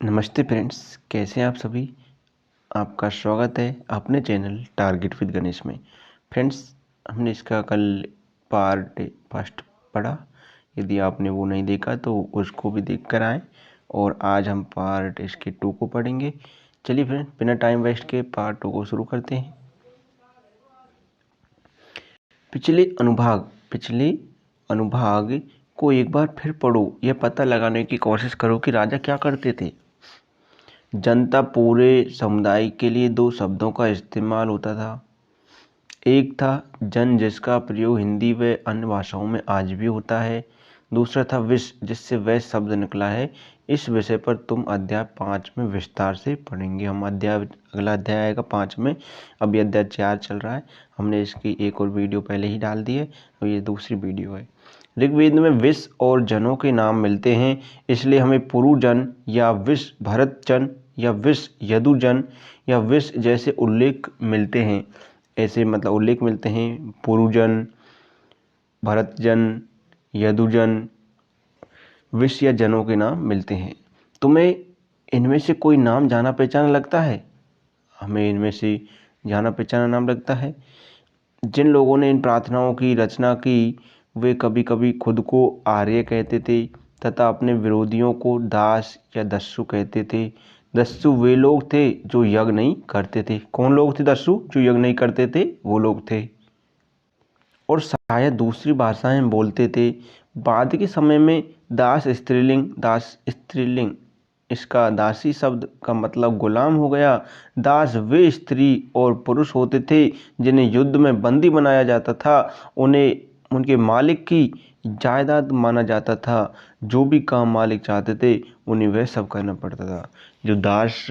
नमस्ते फ्रेंड्स, कैसे हैं आप सभी। आपका स्वागत है अपने चैनल टारगेट विद गणेश में। फ्रेंड्स, हमने इसका कल पार्ट फर्स्ट पढ़ा। यदि आपने वो नहीं देखा तो उसको भी देख कर आएँ। और आज हम पार्ट इसके 2 को पढ़ेंगे। चलिए फ्रेंड, बिना टाइम वेस्ट के पार्ट 2 को शुरू करते हैं। पिछले अनुभाग को एक बार फिर पढ़ो। यह पता लगाने की कोशिश करो कि राजा क्या करते थे। जनता पूरे समुदाय के लिए 2 शब्दों का इस्तेमाल होता था। एक था जन, जिसका प्रयोग हिंदी व अन्य भाषाओं में आज भी होता है। दूसरा था विष, जिससे वह शब्द निकला है। इस विषय पर तुम अध्याय 5 में विस्तार से पढ़ेंगे। हम अगला अध्याय आएगा 5 में। अभी अध्याय 4 चल रहा है। हमने इसकी एक और वीडियो पहले ही डाल दी है, और ये दूसरी वीडियो है। ऋग्वेद में विष और जनों के नाम मिलते हैं, इसलिए हमें पुरुजन या विष भरतजन या विष यदुजन या विष जैसे उल्लेख मिलते हैं। ऐसे मतलब उल्लेख मिलते हैं। पुरुजन, भरतजन, यदुजन, विष या जनों के नाम मिलते हैं। तुम्हें इनमें से कोई नाम जाना पहचाना लगता है? हमें इनमें से जाना पहचाना नाम लगता है। जिन लोगों ने इन प्रार्थनाओं की रचना की, वे कभी कभी खुद को आर्य कहते थे तथा अपने विरोधियों को दास या दस्यु कहते थे। दस्यु वे लोग थे जो यज्ञ नहीं करते थे। कौन लोग थे दस्यु? जो यज्ञ नहीं करते थे, वो लोग थे। और शायद दूसरी भाषाएं बोलते थे। बाद के समय में दास स्त्रीलिंग इसका दासी शब्द का मतलब गुलाम हो गया। दास वे स्त्री और पुरुष होते थे जिन्हें युद्ध में बंदी बनाया जाता था। उन्हें उनके मालिक की जायदाद माना जाता था। जो भी काम मालिक चाहते थे उन्हें वह सब करना पड़ता था।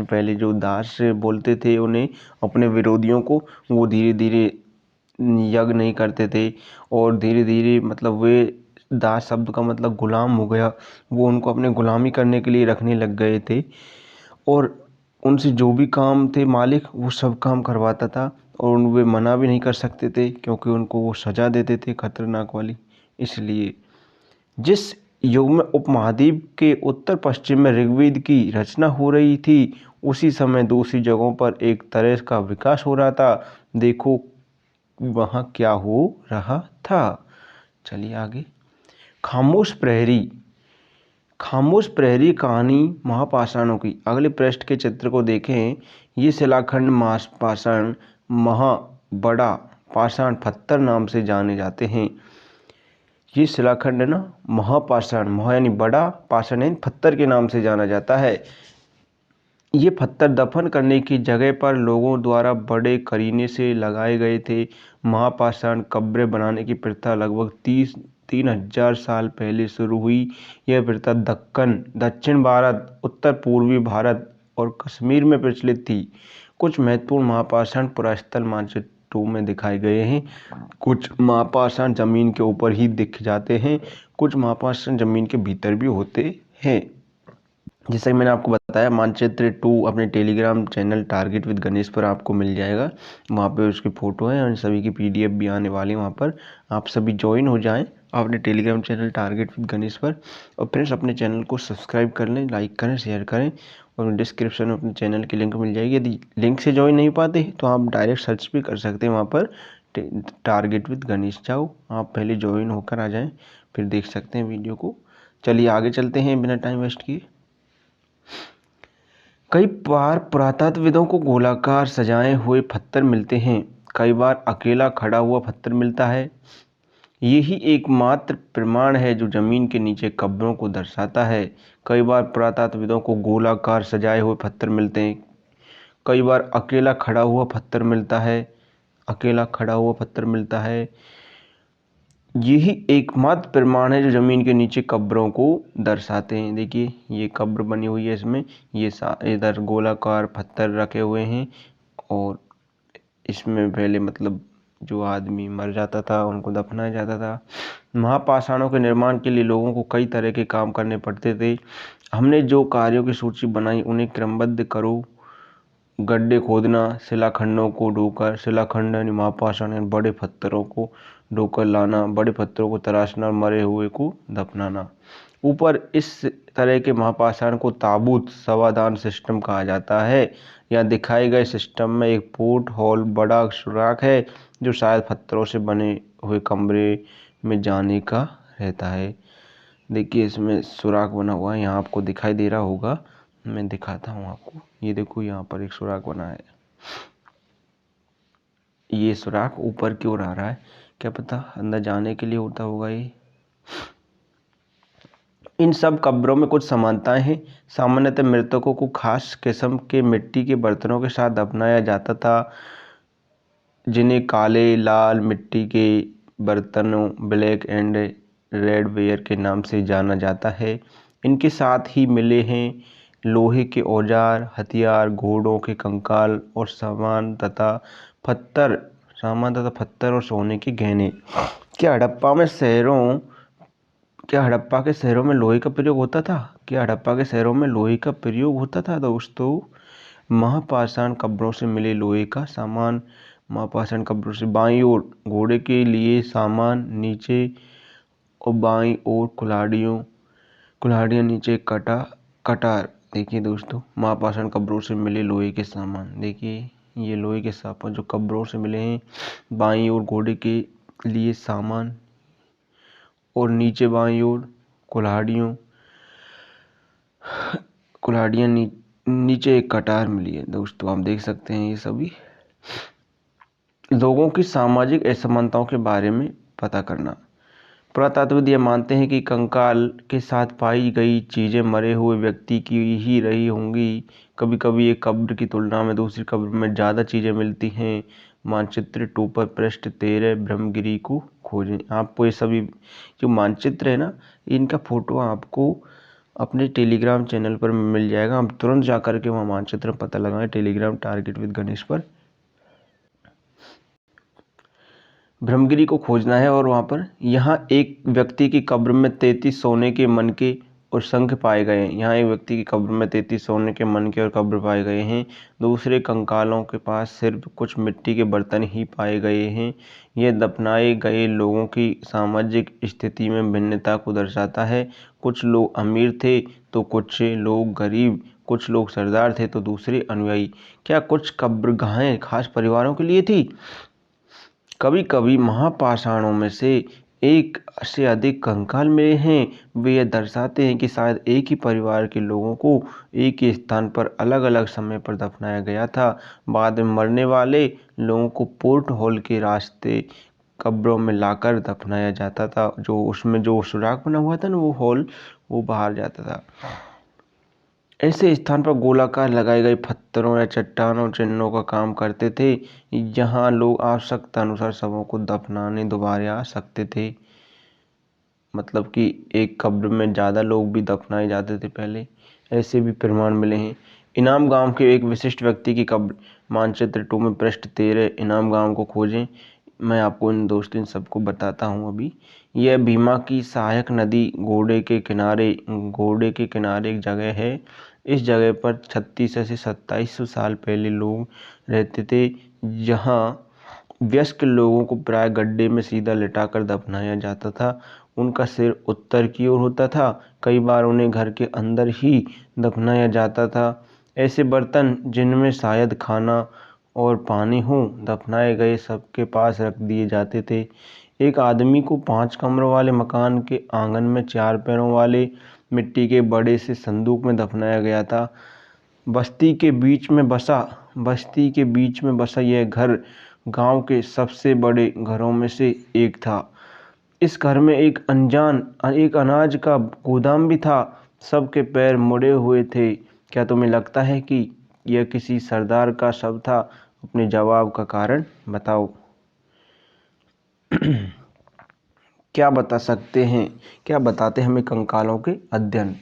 पहले जो दास बोलते थे उन्हें, अपने विरोधियों को, वो धीरे धीरे यज्ञ नहीं करते थे। और धीरे धीरे मतलब वे दास शब्द का मतलब गुलाम हो गया। वो उनको अपने गुलामी करने के लिए रखने लग गए थे, और उनसे जो भी काम थे मालिक वो सब काम करवाता था। और वे मना भी नहीं कर सकते थे, क्योंकि उनको वो सजा देते थे खतरनाक वाली। इसलिए जिस युग में उपमहाद्वीप के उत्तर पश्चिम में ऋग्वेद की रचना हो रही थी, उसी समय दूसरी जगहों पर एक तरह का विकास हो रहा था। देखो वहाँ क्या हो रहा था। चलिए आगे। खामोश प्रहरी कहानी महापाषाणों की। अगले पृष्ठ के चित्र को देखें। ये शिलाखंड महापाषाण, बड़ा पाषाण पत्थर नाम से जाने जाते हैं। ये शिलाखंड है ना, महापाषाण, महा यानी बड़ा, पाषाण यानी पत्थर के नाम से जाना जाता है। ये पत्थर दफन करने की जगह पर लोगों द्वारा बड़े करीने से लगाए गए थे। महापाषाण कब्रें बनाने की प्रथा लगभग 3,000 साल पहले शुरू हुई। यह प्रथा दक्षिण भारत, उत्तर पूर्वी भारत और कश्मीर में प्रचलित थी। कुछ महत्वपूर्ण महापाषाण पुरातत्व मानचित्रों में दिखाए गए हैं। कुछ महापाषाण जमीन के ऊपर ही दिख जाते हैं, कुछ महापाषाण जमीन के भीतर भी होते हैं। जैसा कि मैंने आपको बताया, मानचित्र 2 अपने Telegram channel target with Ganesh पर आपको मिल जाएगा। वहाँ पे उसकी फ़ोटो है और सभी की PDF भी आने वाली है। वहाँ पर आप सभी ज्वाइन हो जाएं अपने Telegram channel target with Ganesh पर। और फ्रेंड्स, अपने चैनल को सब्सक्राइब कर लें, लाइक करें, शेयर करें। और डिस्क्रिप्शन में अपने चैनल की लिंक मिल जाएगी। यदि लिंक से ज्वाइन नहीं पाते तो आप डायरेक्ट सर्च भी कर सकते हैं। वहाँ पर टारगेट विद गणेश जाओ, आप पहले ज्वाइन होकर आ जाएँ, फिर देख सकते हैं वीडियो को। चलिए आगे चलते हैं बिना टाइम वेस्ट किए। कई बार पुरातत्वविदों को गोलाकार सजाए हुए पत्थर मिलते हैं, कई बार अकेला खड़ा हुआ पत्थर मिलता है। यही एकमात्र प्रमाण है जो जमीन के नीचे कब्रों को दर्शाता है। कई बार पुरातत्वविदों को गोलाकार सजाए हुए पत्थर मिलते हैं, कई बार अकेला खड़ा हुआ पत्थर मिलता है। यही एकमात्र प्रमाण है जो जमीन के नीचे कब्रों को दर्शाते हैं। देखिए ये कब्र बनी हुई है, इसमें ये इधर गोलाकार पत्थर रखे हुए हैं। और इसमें पहले मतलब जो आदमी मर जाता था उनको दफनाया जाता था। महापाषाणों के निर्माण के लिए लोगों को कई तरह के काम करने पड़ते थे। हमने जो कार्यों की सूची बनाई उन्हें क्रमबद्ध करो। गड्ढे खोदना, शिलाखंडों को ढोकर, शिलाखंड यानी महापाषाण यानी बड़े पत्थरों को ढोकर लाना, बड़े पत्थरों को तराशना और मरे हुए को दफनाना। ऊपर इस तरह के महापाषाण को ताबूत समाधान सिस्टम कहा जाता है। यहाँ दिखाए गए सिस्टम में एक पोर्ट होल बड़ा सुराख है जो शायद पत्थरों से बने हुए कमरे में जाने का रहता है। देखिए इसमें सुराख बना हुआ है, यहाँ आपको दिखाई दे रहा होगा, मैं दिखाता हूँ आपको। ये देखो यहाँ पर एक सुराख बना है, ये सुराख ऊपर की ओर आ रहा है, क्या पता अंदर जाने के लिए होता होगा ये। इन सब कब्रों में कुछ समानताएं हैं। सामान्यतः मृतकों को खास किस्म के मिट्टी के बर्तनों के साथ दफनाया जाता था, जिन्हें काले लाल मिट्टी के बर्तनों ब्लैक एंड रेड वेयर के नाम से जाना जाता है। इनके साथ ही मिले हैं लोहे के औजार, हथियार, घोड़ों के कंकाल और सामान तथा पत्थर और सोने के गहने। क्या हड़प्पा के शहरों में लोहे का प्रयोग होता था? क्या हड़प्पा के शहरों में लोहे का प्रयोग होता था दोस्तों? महापाषाण कब्रों से मिले लोहे का सामान। महापाषाण कब्रों से बाईं ओर घोड़े के लिए सामान नीचे और बाईं ओर कुल्हाड़ियाँ नीचे कटार। देखिए दोस्तों, महापाषाण कब्रों से मिले लोहे के सामान। देखिए ये लोहे के सामान जो कब्रों से मिले हैं, बाईं ओर घोड़े के लिए सामान और नीचे बाईं ओर कुल्हाड़ियाँ नीचे एक कटार मिली है। दोस्तों आप देख सकते हैं ये सभी। लोगों की सामाजिक असमानताओं के बारे में पता करना। पुरातत्वविद यह मानते हैं कि कंकाल के साथ पाई गई चीज़ें मरे हुए व्यक्ति की ही रही होंगी। कभी कभी एक कब्र की तुलना में दूसरी कब्र में ज़्यादा चीज़ें मिलती हैं। मानचित्र 2 पर पृष्ठ 13 ब्रह्मगिरी को खोजें। आपको ये सभी जो मानचित्र है ना, इनका फोटो आपको अपने टेलीग्राम चैनल पर मिल जाएगा। हम तुरंत जा कर के वहाँ मानचित्र पता लगाएं, टेलीग्राम टारगेट विद गणेश पर। ब्रह्मगिरी को खोजना है और वहाँ पर यहाँ एक व्यक्ति की कब्र में 33 सोने के मनके और शंख पाए गए हैं। यहाँ एक व्यक्ति की कब्र में 33 सोने के मनके और कब्र पाए गए हैं। दूसरे कंकालों के पास सिर्फ कुछ मिट्टी के बर्तन ही पाए गए हैं। यह दफनाए गए लोगों की सामाजिक स्थिति में भिन्नता को दर्शाता है। कुछ लोग अमीर थे तो कुछ लोग गरीब, कुछ लोग सरदार थे तो दूसरे अनुयायी। क्या कुछ कब्रगाहें खास परिवारों के लिए थी? कभी कभी महापाषाणों में से एक से अधिक कंकाल मिले हैं। वे यह दर्शाते हैं कि शायद एक ही परिवार के लोगों को एक ही स्थान पर अलग अलग समय पर दफनाया गया था। बाद में मरने वाले लोगों को पोर्ट होल के रास्ते कब्रों में लाकर दफनाया जाता था। जो उसमें जो सुराख बना हुआ था ना, वो होल, वो बाहर जाता था। ऐसे स्थान पर गोलाकार लगाए गए पत्थरों या चट्टानों चिन्हों का काम करते थे, जहां लोग आवश्यकता अनुसार शवों को दफनाने दोबारा आ सकते थे। मतलब कि एक कब्र में ज़्यादा लोग भी दफनाए जाते थे पहले, ऐसे भी प्रमाण मिले हैं। इनाम गांव के एक विशिष्ट व्यक्ति की कब्र। मानचित्र 2 में पृष्ठ 13 इनाम गांव को खोजें। मैं आपको इन सबको बताता हूँ अभी। यह भीमा की सहायक नदी घोड़े के किनारे एक जगह है। इस जगह पर 3600 से 2700 साल पहले लोग रहते थे, जहाँ वयस्क लोगों को प्राय गड्ढे में सीधा लिटाकर दफनाया जाता था। उनका सिर उत्तर की ओर होता था। कई बार उन्हें घर के अंदर ही दफनाया जाता था। ऐसे बर्तन जिनमें शायद खाना और पानी हो, दफनाए गए सबके पास रख दिए जाते थे। एक आदमी को 5 कमरों वाले मकान के आंगन में 4 पैरों वाले मिट्टी के बड़े से संदूक में दफनाया गया था। बस्ती के बीच में बसा यह घर गांव के सबसे बड़े घरों में से एक था। इस घर में एक अनाज का गोदाम भी था। सबके पैर मुड़े हुए थे। क्या तुम्हें लगता है कि यह किसी सरदार का शव था? अपने जवाब का कारण बताओ। क्या बताते हैं हमें कंकालों के अध्ययन?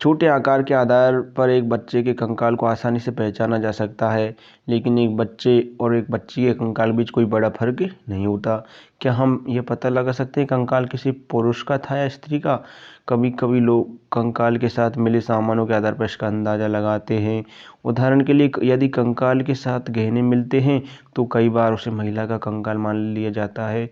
छोटे आकार के आधार पर एक बच्चे के कंकाल को आसानी से पहचाना जा सकता है, लेकिन एक बच्चे और एक बच्ची के कंकाल बीच कोई बड़ा फर्क नहीं होता। क्या हम ये पता लगा सकते हैं कंकाल किसी पुरुष का था या स्त्री का? कभी कभी लोग कंकाल के साथ मिले सामानों के आधार पर इसका अंदाज़ा लगाते हैं। उदाहरण के लिए, यदि कंकाल के साथ गहने मिलते हैं तो कई बार उसे महिला का कंकाल मान लिया जाता है।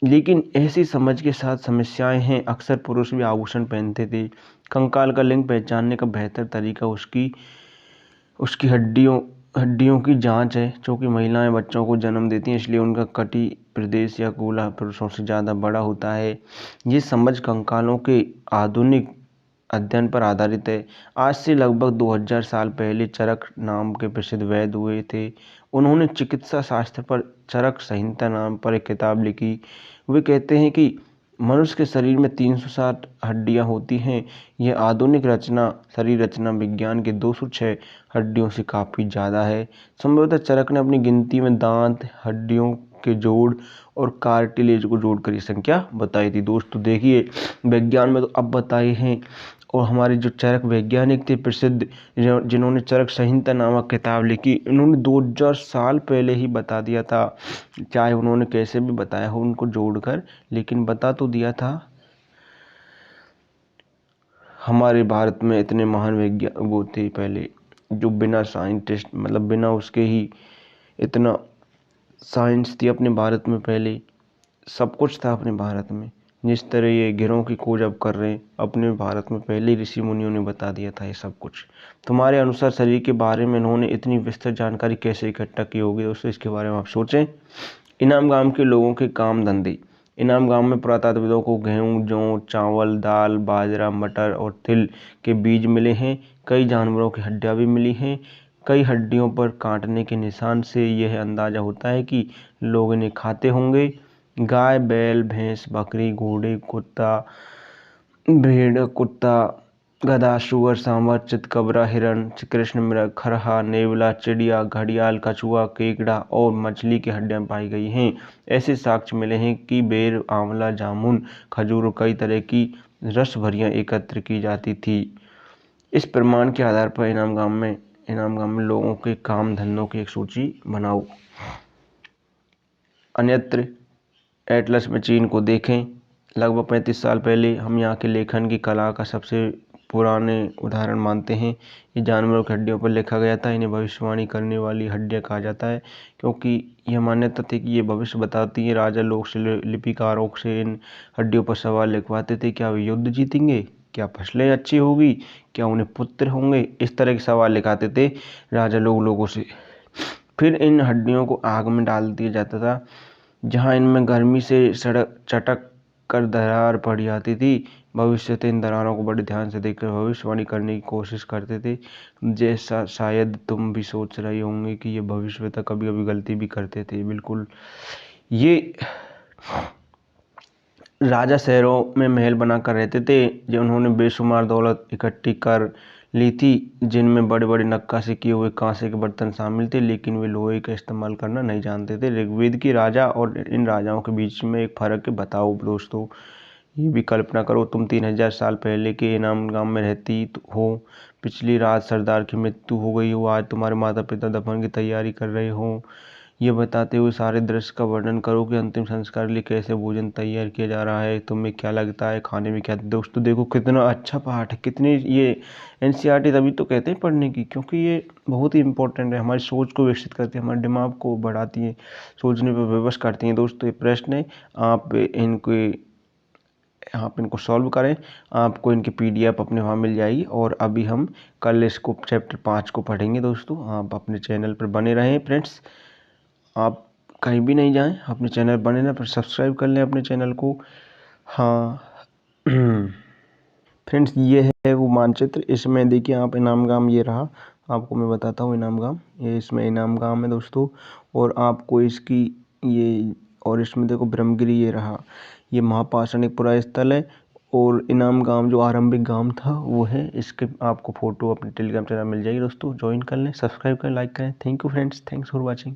लेकिन ऐसी समझ के साथ समस्याएं हैं। अक्सर पुरुष भी आभूषण पहनते थे। कंकाल का लिंग पहचानने का बेहतर तरीका उसकी उसकी हड्डियों की जांच है। चूँकि महिलाएं बच्चों को जन्म देती हैं, इसलिए उनका कटी प्रदेश या गोला पुरुषों से ज़्यादा बड़ा होता है। ये समझ कंकालों के आधुनिक अध्ययन पर आधारित है। आज से लगभग 2000 साल पहले चरक नाम के प्रसिद्ध वैद्य हुए थे। उन्होंने चिकित्सा शास्त्र पर चरक संहिता नाम पर एक किताब लिखी। वे कहते हैं कि मनुष्य के शरीर में 360 हड्डियां होती हैं। यह आधुनिक शरीर रचना विज्ञान के 206 हड्डियों से काफ़ी ज़्यादा है। संभवतः चरक ने अपनी गिनती में दांत, हड्डियों के जोड़ और कार्टिलेज को जोड़कर ये संख्या बताई थी। दोस्तों देखिए, विज्ञान में तो अब बताए हैं, और हमारे जो चरक वैज्ञानिक थे प्रसिद्ध, जिन्होंने चरक संहिता नामक किताब लिखी, इन्होंने 2000 साल पहले ही बता दिया था। चाहे उन्होंने कैसे भी बताया हो उनको जोड़कर, लेकिन बता तो दिया था। हमारे भारत में इतने महान वैज्ञानिक वो थे पहले, जो बिना साइंटिस्ट मतलब बिना उसके ही इतना साइंस थी अपने भारत में। पहले सब कुछ था अपने भारत में। जिस तरह ये ग्रहों की खोज अब कर रहे हैं, अपने भारत में पहले ऋषि मुनियों ने बता दिया था ये सब कुछ। तुम्हारे अनुसार शरीर के बारे में इन्होंने इतनी विस्तृत जानकारी कैसे इकट्ठा की होगी? दोस्तों इसके बारे में आप सोचें। इनाम गांव के लोगों के काम धंधे। इनाम गांव में पुरातात्विदों को गेहूं, जौ, चावल, दाल, बाजरा, मटर और तिल के बीज मिले हैं। कई जानवरों की हड्डियां भी मिली हैं। कई हड्डियों पर काटने के निशान से यह अंदाजा होता है कि लोग इन्हें खाते होंगे। गाय, बैल, भैंस, बकरी, घोड़े, भेड़, कुत्ता, गधा, सुअर, सांभर, चितकबरा, हिरण, कृष्ण मृग, खरहा, नेवला, चिड़िया, घड़ियाल, कछुआ, केकड़ा और मछली की हड्डियां पाई गई हैं। ऐसे साक्ष्य मिले हैं कि बेर, आंवला, जामुन, खजूर और कई तरह की रस भरियां एकत्र की जाती थी। इस प्रमाण के आधार पर इनाम गांव में लोगों के काम धंधों की एक सूची बनाओ। अन्यत्र एटलस में चीन को देखें। लगभग 35 साल पहले हम यहाँ के लेखन की कला का सबसे पुराने उदाहरण मानते हैं। ये जानवरों की हड्डियों पर लिखा गया था। इन्हें भविष्यवाणी करने वाली हड्डियाँ कहा जाता है, क्योंकि यह मान्यता थी कि ये भविष्य बताती हैं। राजा लोग लिपिकारों से इन हड्डियों पर सवाल लिखवाते थे। क्या वे युद्ध जीतेंगे? क्या फसलें अच्छी होगी? क्या उन्हें पुत्र होंगे? इस तरह के सवाल लिखाते थे राजा लोगों से। फिर इन हड्डियों को आग में डाल दिया जाता था, जहां इनमें गर्मी से चटक कर दरार पड़ जाती थी। भविष्य थे इन दरारों को बड़े ध्यान से देखकर भविष्यवाणी करने की कोशिश करते थे। जैसा शायद तुम भी सोच रहे होंगे कि ये भविष्य तक कभी कभी गलती भी करते थे। बिल्कुल, ये राजा शहरों में महल बनाकर रहते थे, जो उन्होंने बेशुमार दौलत इकट्ठी कर ली थी, जिनमें बड़े बड़े नक्काशी किए हुए कांसे के बर्तन शामिल थे, लेकिन वे लोहे का इस्तेमाल करना नहीं जानते थे। ऋग्वेद की राजा और इन राजाओं के बीच में एक फर्क है, बताओ दोस्तों। ये भी कल्पना करो, तुम 3000 साल पहले के इनाम गांव में रहती हो। पिछली रात सरदार की मृत्यु हो गई हो। आज तुम्हारे माता पिता दफन की तैयारी कर रहे हो। ये बताते हुए सारे दृश्य का वर्णन करो कि अंतिम संस्कार के लिए कैसे भोजन तैयार किया जा रहा है। तुम्हें क्या लगता है खाने में क्या? दोस्तों देखो कितना अच्छा पाठ है, कितनी ये एनसीईआरटी तभी तो कहते हैं पढ़ने की, क्योंकि ये बहुत ही इंपॉर्टेंट है। हमारी सोच को विकसित करती है, हमारे दिमाग को बढ़ाती है, सोचने पर विवश करती हैं। दोस्तों ये प्रश्न है, आप इनको सॉल्व करें। आपको इनकी PDF अपने वहाँ मिल जाएगी। और अभी हम कल इसको चैप्टर 5 को पढ़ेंगे। दोस्तों आप अपने चैनल पर बने रहें फ्रेंड्स, आप कहीं भी नहीं जाएं, अपने चैनल बने रहें, पर सब्सक्राइब कर लें अपने चैनल को। हाँ फ्रेंड्स, ये है वो मानचित्र। इसमें देखिए आप इनाम गांव, ये रहा, आपको मैं बताता हूँ इनाम गांव, ये इसमें इनाम गांव है दोस्तों। और आपको इसकी ये, और इसमें देखो ब्रह्मगिरी ये रहा, ये महापाषाणिक पुरा स्थल है। और इनाम गांव जो आरंभिक गांव था वो है। इसके आपको फ़ोटो अपने टेलीग्राम चैनल मिल जाएगी। दोस्तों ज्वाइन कर लें, सब्सक्राइब करें, लाइक करें। Thank you friends, thanks for watching.